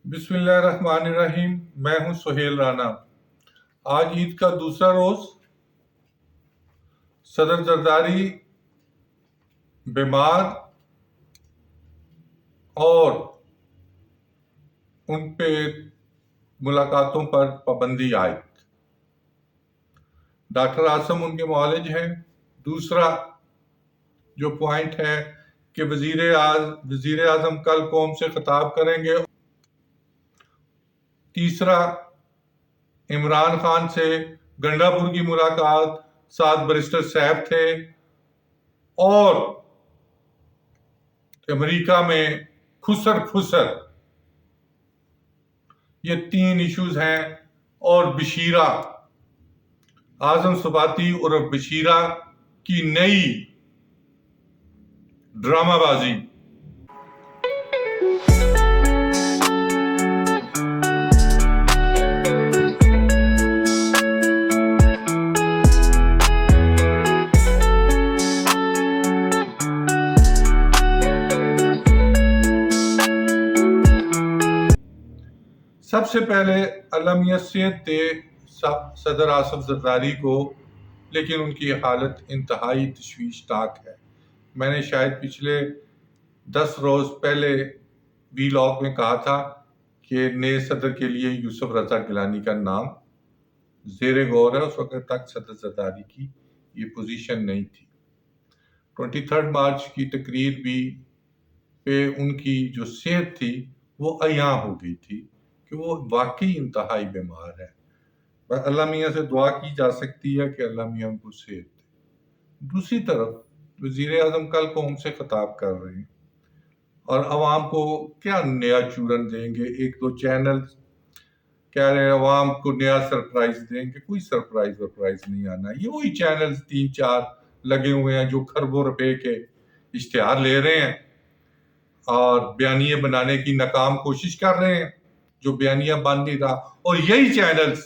بسم اللہ الرحمن الرحیم۔ میں ہوں سہیل رانا۔ آج عید کا دوسرا روز۔ صدر زرداری بیمار اور ان پہ ملاقاتوں پر پابندی عائد۔ ڈاکٹر عاصم ان کے معالج ہیں۔ دوسرا جو پوائنٹ ہے کہ وزیر اعظم کل قوم سے خطاب کریں گے۔ تیسرا عمران خان سے گنڈا پور کی ملاقات، ساتھ بیرسٹر صاحب تھے، اور امریکہ میں خسر یہ تین ایشوز ہیں۔ اور بشیرہ اعظم سباتی اور بشیرہ کی نئی ڈرامہ بازی۔ سب سے پہلے اللہ میاں صحت دے صدر آصف زرداری کو، لیکن ان کی حالت انتہائی تشویشناک ہے۔ میں نے شاید پچھلے 10 روز پہلے وی لاگ میں کہا تھا کہ نئے صدر کے لیے یوسف رضا گیلانی کا نام زیر غور ہے۔ اس وقت تک صدر زرداری کی یہ پوزیشن نہیں تھی۔ 23 مارچ کی تقریر بھی پہ ان کی جو صحت تھی وہ عیاں ہو گئی تھی کہ وہ واقعی انتہائی بیمار ہے۔ اللہ میاں سے دعا کی جا سکتی ہے کہ اللہ میاں ان کو صحت دے۔ دوسری طرف وزیر اعظم کل قوم سے خطاب کر رہے ہیں اور عوام کو کیا نیا چورن دیں گے۔ ایک دو چینل کہہ رہے ہیں عوام کو نیا سرپرائز دیں گے۔ کوئی سرپرائز نہیں آنا۔ یہ وہی چینل 3-4 لگے ہوئے ہیں جو کھربوں روپے کے اشتہار لے رہے ہیں اور بیانیے بنانے کی ناکام کوشش کر رہے ہیں، جو بیانیہ بن نہیں رہا۔ اور یہی چینلز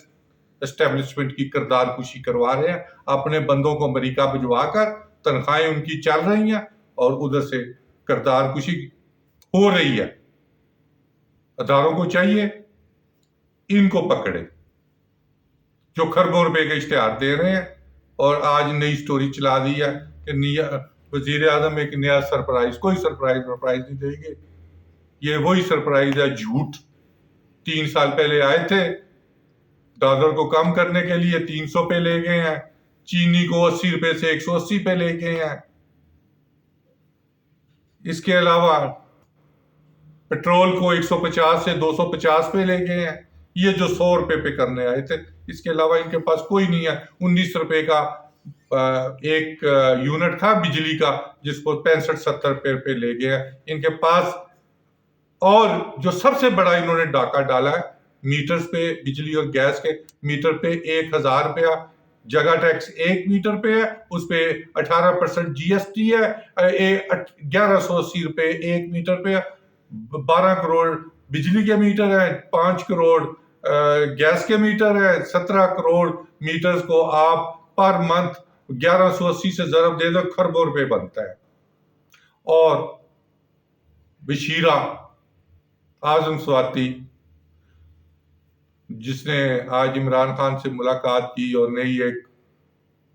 اسٹیبلشمنٹ کی کردار کشی کروا رہے ہیں، اپنے بندوں کو امریکہ بھجوا کر تنخواہیں ان کی چل رہی ہیں اور ادھر سے کردار کشی ہو رہی ہے۔ اداروں کو چاہیے ان کو پکڑے جو کھربوں روپے کے اشتہار دے رہے ہیں۔ اور آج نئی سٹوری چلا دی ہے کہ وزیر اعظم ایک نیا سرپرائز، کوئی سرپرائز نہیں دیں گے۔ یہ وہی سرپرائز ہے جھوٹ۔ 3 سال پہلے آئے تھے، ڈالر کو کم کرنے کے لیے 300 پہ لے گئے ہیں، چینی کو 80 روپے سے 180 پہ لے گئے ہیں۔ اس کے علاوہ پیٹرول کو 150 سے 250 پہ لے گئے ہیں۔ یہ جو 100 روپے پہ کرنے آئے تھے، اس کے علاوہ ان کے پاس کوئی نہیں ہے۔ 19 روپے کا ایک یونٹ تھا بجلی کا، جس کو 65-70 روپے پہ لے گئے ہیں ان کے پاس۔ اور جو سب سے بڑا انہوں نے ڈاکہ ڈالا ہے میٹرز پہ، بجلی اور گیس کے میٹر پہ 1000 روپیہ جگہ ٹیکس 1 میٹر پہ ہے، اس پہ 18% جی ایس ٹی ہے، 1180 روپے 1 میٹر پہ ہے۔ 12 کروڑ بجلی کے میٹر ہیں، 5 کروڑ گیس کے میٹر ہیں، 17 کروڑ میٹرز کو آپ پر منتھ 1180 سے ضرب دے دو، کھربوں روپے بنتا ہے۔ اور بشیرہ اعظم سواتی جس نے آج عمران خان سے ملاقات کی اور نئی ایک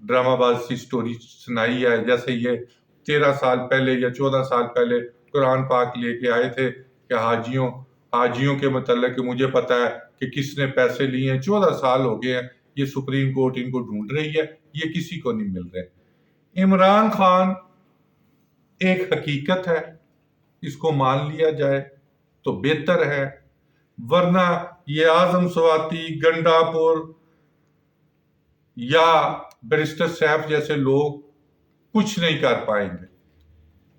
ڈرامہ باز سی سٹوری سنائی ہے، جیسے یہ 13 سال پہلے یا 14 سال پہلے قرآن پاک لے کے آئے تھے کہ حاجیوں کے متعلق مجھے پتا ہے کہ کس نے پیسے لیے ہیں۔ 14 سال ہو گئے ہیں، یہ سپریم کورٹ ان کو ڈھونڈ رہی ہے، یہ کسی کو نہیں مل رہے۔ عمران خان ایک حقیقت ہے، اس کو مان لیا جائے تو بہتر ہے، ورنہ یہ اعظم سواتی، گنڈا پور یا بیرسٹر صاحب جیسے لوگ کچھ نہیں کر پائیں گے۔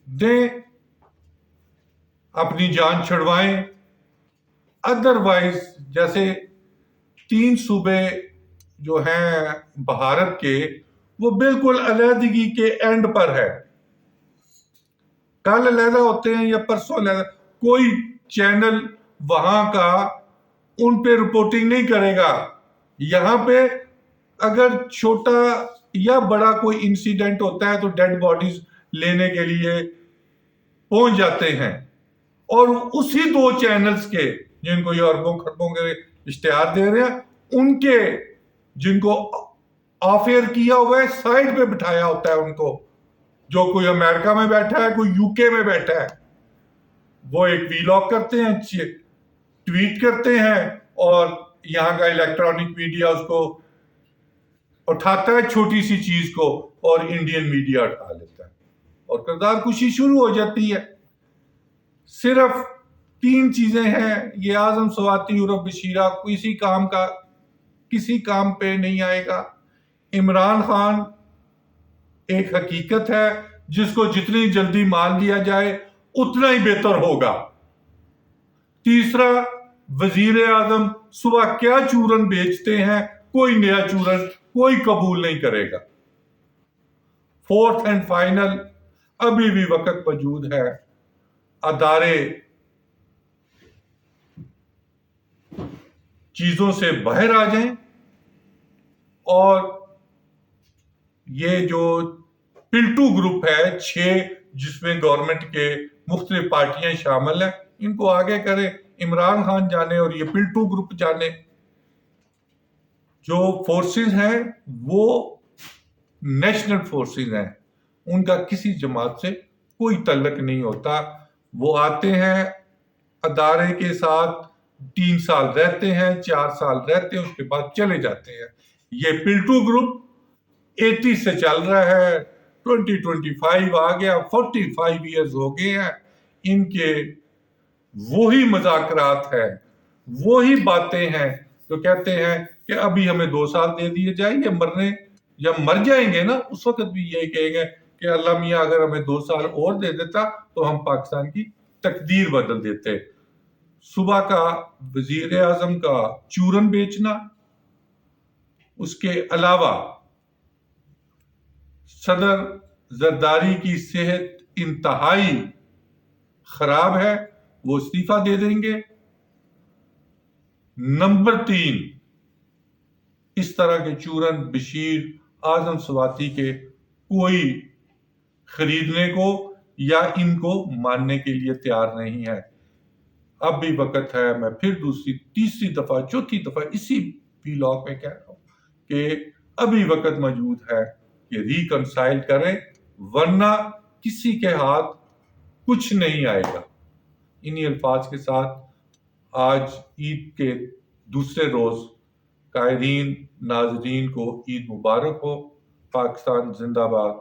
دیں اپنی جان چھڑوائیں۔ ادروائز جیسے 3 صوبے جو ہیں بھارت کے، وہ بالکل علیحدگی کے اینڈ پر ہے۔ کل علیحدہ ہوتے ہیں یا پرسوں علیحدہ، کوئی چینل وہاں کا ان پہ رپورٹنگ نہیں کرے گا۔ یہاں پہ اگر چھوٹا یا بڑا کوئی انسیڈنٹ ہوتا ہے تو ڈیڈ باڈیز لینے کے لیے پہنچ جاتے ہیں۔ اور اسی 2 چینلز کے جن کو یہ اربوں خربوں کے اشتہار دے رہے ہیں، ان کے جن کو آف ایئر کیا ہوا ہے سائڈ پہ بٹھایا ہوتا ہے ان کو، جو کوئی امریکہ میں بیٹھا ہے، کوئی یو کے میں بیٹھا ہے، وہ ایک ویلاگ کرتے ہیں، ٹویٹ کرتے ہیں، اور یہاں کا الیکٹرانک میڈیا اس کو اٹھاتا ہے چھوٹی سی چیز کو، اور انڈین میڈیا اٹھا لیتا ہے، اور کردار کشی شروع ہو جاتی ہے۔ صرف 3 چیزیں ہیں، یہ اعظم سواتی اور بشیرہ کسی کام پہ نہیں آئے گا۔ عمران خان ایک حقیقت ہے جس کو جتنی جلدی مان لیا جائے اتنا ہی بہتر ہوگا۔ تیسرا، وزیر اعظم صبح کیا چورن بیچتے ہیں، کوئی نیا چورن کوئی قبول نہیں کرے گا۔ فورتھ اینڈ فائنل، ابھی بھی وقت موجود ہے، ادارے چیزوں سے باہر آ جائیں، اور یہ جو پلٹو گروپ ہے 6 جس میں گورنمنٹ کے مختلف پارٹیاں شامل ہیں، ان کو آگے کرے، عمران خان جانے اور یہ پلٹو گروپ جانے۔ جو فورسز ہیں وہ نیشنل فورسز ہیں، ان کا کسی جماعت سے کوئی تعلق نہیں ہوتا، وہ آتے ہیں ادارے کے ساتھ 3 سال رہتے ہیں، 4 سال رہتے ہیں، اس کے بعد چلے جاتے ہیں۔ یہ پلٹو گروپ 80 سے چل رہا ہے، 2025 آ گیا، 45 ایئرز ہو گئے ہیں، ان کے وہی مذاکرات ہیں، وہی باتیں ہیں جو کہتے ہیں کہ ابھی ہمیں 2 سال دے دیے جائیں، یا مر جائیں گے نا اس وقت بھی یہی کہیں گے کہ اللہ میاں اگر ہمیں 2 سال اور دے دیتا تو ہم پاکستان کی تقدیر بدل دیتے۔ صبح کا وزیر اعظم کا چورن بیچنا، اس کے علاوہ صدر زرداری کی صحت انتہائی خراب ہے، وہ استعفیٰ دے دیں گے۔ نمبر 3، اس طرح کے چورن بشیر اعظم سواتی کے کوئی خریدنے کو یا ان کو ماننے کے لیے تیار نہیں ہے۔ اب بھی وقت ہے، میں پھر دوسری تیسری دفعہ چوتھی دفعہ اسی ویلاگ میں کہہ رہا ہوں کہ ابھی وقت موجود ہے کہ ریکنسائل کریں، ورنہ کسی کے ہاتھ کچھ نہیں آئے گا۔ انہی الفاظ کے ساتھ آج عید کے دوسرے روز قائرین ناظرین کو عید مبارک ہو۔ پاکستان زندہ باد۔